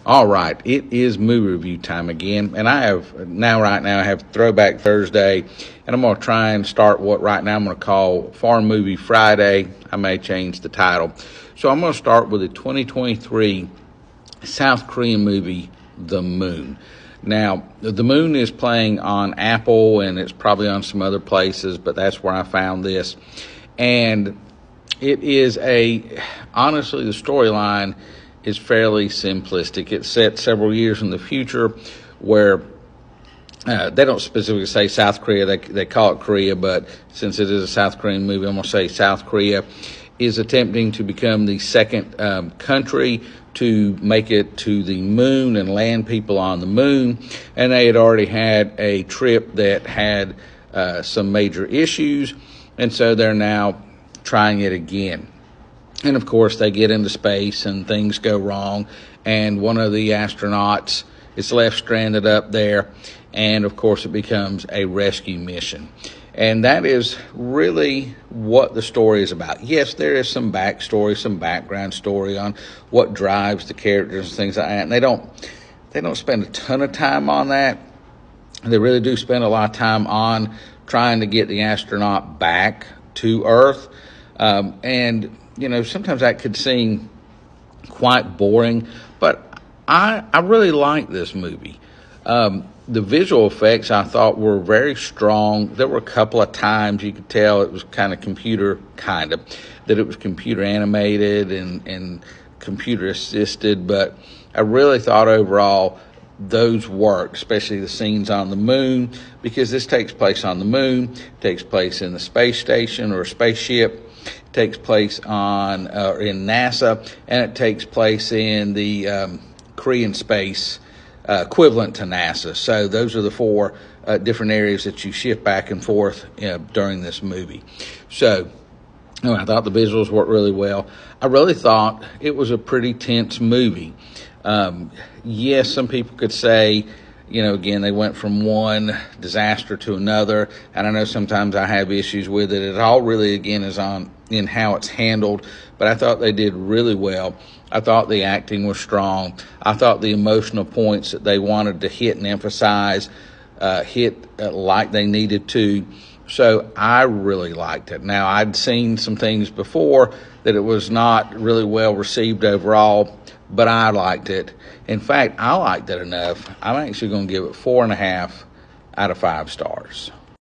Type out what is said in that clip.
All right, it is movie review time again, and right now I have Throwback Thursday, and I'm going to try and start what right now I'm going to call Foreign Movie Friday. I may change the title. So I'm going to start with the 2023 South Korean movie, The Moon. Now, The Moon is playing on Apple, and it's probably on some other places, but that's where I found this. And it is honestly, the storyline is fairly simplistic. It's set several years in the future where they don't specifically say South Korea. They call it Korea, but since it is a South Korean movie, I'm going to say South Korea is attempting to become the second country to make it to the moon and land people on the moon. And they had already had a trip that had some major issues, and so they're now trying it again. And, of course, they get into space and things go wrong, and one of the astronauts is left stranded up there, and, of course, it becomes a rescue mission. And that is really what the story is about. Yes, there is some backstory, some background story on what drives the characters and things like that, and they don't spend a ton of time on that. They really do spend a lot of time on trying to get the astronaut back to Earth, and sometimes that could seem quite boring, but I really like this movie. The visual effects I thought were very strong. There were a couple of times you could tell it was that it was computer animated and computer assisted, but I really thought overall those worked, especially the scenes on the moon, because this takes place on the moon, takes place in the space station or spaceship, takes place in NASA, and it takes place in the Korean space equivalent to NASA. So those are the four different areas that you shift back and forth during this movie. So I thought the visuals worked really well. I really thought it was a pretty tense movie. Yes, some people could say, again, they went from one disaster to another, and I know sometimes I have issues with it. It all really, again, is in how it's handled, but I thought they did really well. I thought the acting was strong. I thought the emotional points that they wanted to hit and emphasize hit like they needed to. So I really liked it. Now, I'd seen some things before that it was not really well received overall, but I liked it. In fact, I liked it enough. I'm actually going to give it 4.5 out of 5 stars.